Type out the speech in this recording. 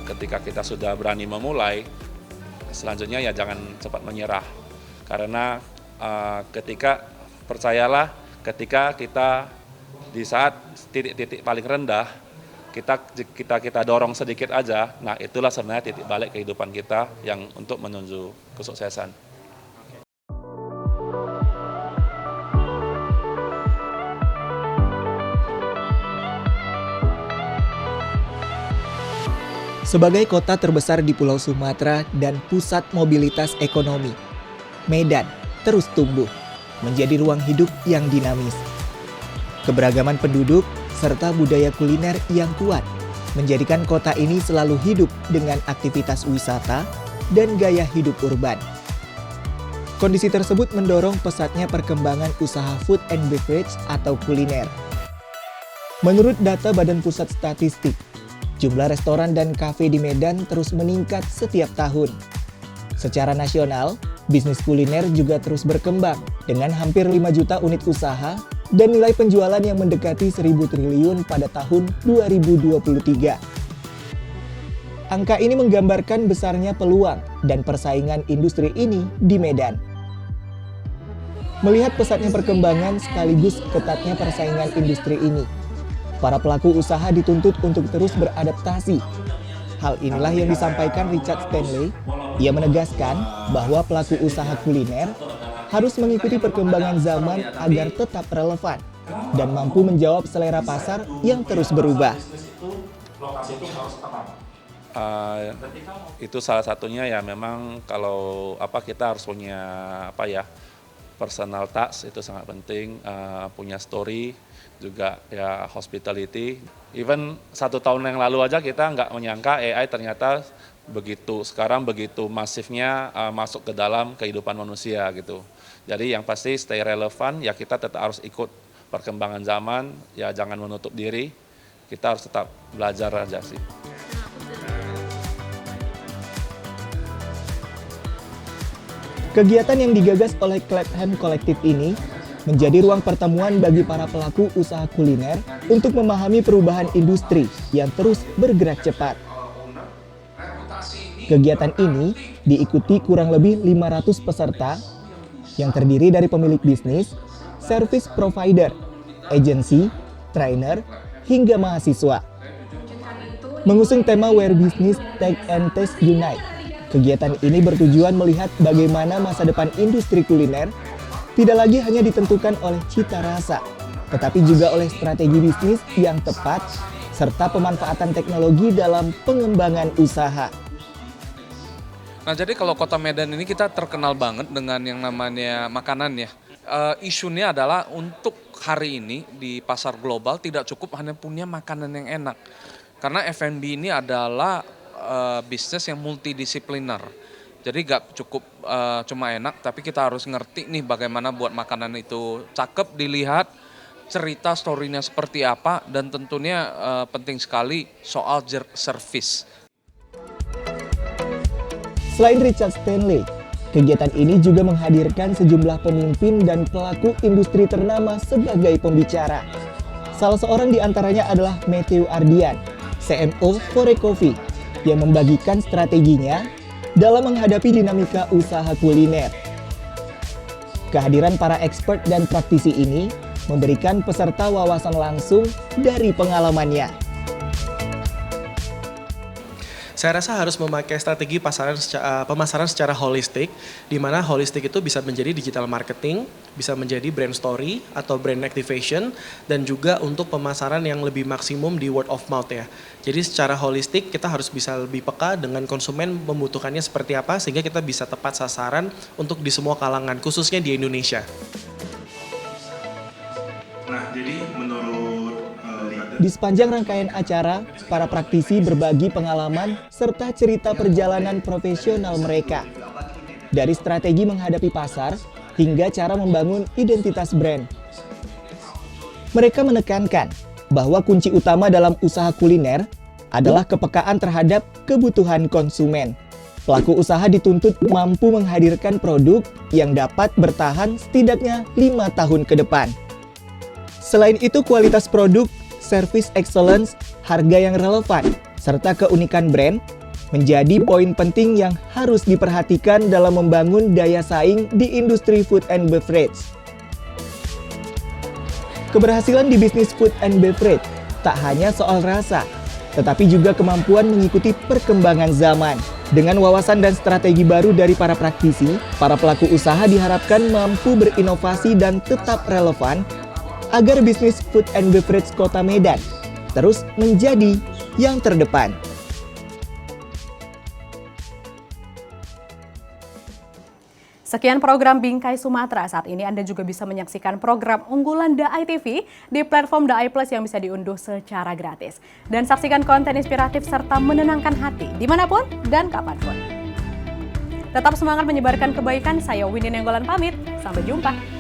ketika kita sudah berani memulai, selanjutnya ya jangan cepat menyerah. Karena percayalah, ketika kita di saat titik-titik paling rendah, kita dorong sedikit aja, nah itulah sebenarnya titik balik kehidupan kita yang untuk menuju kesuksesan. Sebagai kota terbesar di Pulau Sumatera dan pusat mobilitas ekonomi, Medan terus tumbuh menjadi ruang hidup yang dinamis. Keberagaman penduduk serta budaya kuliner yang kuat menjadikan kota ini selalu hidup dengan aktivitas wisata dan gaya hidup urban. Kondisi tersebut mendorong pesatnya perkembangan usaha food and beverage atau kuliner. Menurut data Badan Pusat Statistik, jumlah restoran dan kafe di Medan terus meningkat setiap tahun. Secara nasional, bisnis kuliner juga terus berkembang dengan hampir 5 juta unit usaha dan nilai penjualan yang mendekati 1.000 triliun pada tahun 2023. Angka ini menggambarkan besarnya peluang dan persaingan industri ini di Medan. Melihat pesatnya perkembangan sekaligus ketatnya persaingan industri ini, para pelaku usaha dituntut untuk terus beradaptasi. Hal inilah yang disampaikan Richard Stanley. Ia menegaskan bahwa pelaku usaha kuliner harus mengikuti perkembangan zaman agar tetap relevan dan mampu menjawab selera pasar yang terus berubah. Itu salah satunya ya, memang kalau kita harus punya personal touch, itu sangat penting, punya story, juga ya hospitality. Even 1 tahun yang lalu aja kita nggak menyangka AI ternyata sekarang begitu masifnya masuk ke dalam kehidupan manusia gitu. Jadi yang pasti stay relevan, ya kita tetap harus ikut perkembangan zaman, ya jangan menutup diri, kita harus tetap belajar aja sih. Kegiatan yang digagas oleh Clapham Collective ini menjadi ruang pertemuan bagi para pelaku usaha kuliner untuk memahami perubahan industri yang terus bergerak cepat. Kegiatan ini diikuti kurang lebih 500 peserta yang terdiri dari pemilik bisnis, service provider, agensi, trainer, hingga mahasiswa. Mengusung tema Where Business, Tech and Taste Unite, kegiatan ini bertujuan melihat bagaimana masa depan industri kuliner tidak lagi hanya ditentukan oleh cita rasa, tetapi juga oleh strategi bisnis yang tepat, serta pemanfaatan teknologi dalam pengembangan usaha. Nah, jadi kalau Kota Medan ini kita terkenal banget dengan yang namanya makanan ya. Isunya adalah untuk hari ini di pasar global tidak cukup hanya punya makanan yang enak. Karena F&B ini adalah bisnis yang multidisipliner. Jadi gak cukup cuma enak, tapi kita harus ngerti nih bagaimana buat makanan itu cakep dilihat, cerita story-nya seperti apa, dan tentunya penting sekali soal service. Selain Richard Stanley, kegiatan ini juga menghadirkan sejumlah pemimpin dan pelaku industri ternama sebagai pembicara. Salah seorang di antaranya adalah Matthew Ardian, CMO Fore Coffee, yang membagikan strateginya dalam menghadapi dinamika usaha kuliner. Kehadiran para expert dan praktisi ini memberikan peserta wawasan langsung dari pengalamannya. Saya rasa harus memakai strategi pemasaran secara holistik, di mana holistik itu bisa menjadi digital marketing, bisa menjadi brand story atau brand activation, dan juga untuk pemasaran yang lebih maksimum di word of mouth ya. Jadi secara holistik kita harus bisa lebih peka dengan konsumen membutuhkannya seperti apa, sehingga kita bisa tepat sasaran untuk di semua kalangan, khususnya di Indonesia. Nah, jadi Di sepanjang rangkaian acara, para praktisi berbagi pengalaman serta cerita perjalanan profesional mereka. Dari strategi menghadapi pasar hingga cara membangun identitas brand. Mereka menekankan bahwa kunci utama dalam usaha kuliner adalah kepekaan terhadap kebutuhan konsumen. Pelaku usaha dituntut mampu menghadirkan produk yang dapat bertahan setidaknya 5 tahun ke depan. Selain itu, kualitas produk, service excellence, harga yang relevan, serta keunikan brand menjadi poin penting yang harus diperhatikan dalam membangun daya saing di industri food and beverage. Keberhasilan di bisnis food and beverage tak hanya soal rasa, tetapi juga kemampuan mengikuti perkembangan zaman. Dengan wawasan dan strategi baru dari para praktisi, para pelaku usaha diharapkan mampu berinovasi dan tetap relevan agar bisnis food and beverage Kota Medan terus menjadi yang terdepan. Sekian program Bingkai Sumatera. Saat ini Anda juga bisa menyaksikan program unggulan DAI TV di platform DAI Plus yang bisa diunduh secara gratis. Dan saksikan konten inspiratif serta menenangkan hati dimanapun dan kapanpun. Tetap semangat menyebarkan kebaikan. Saya Windy Nenggolan pamit. Sampai jumpa.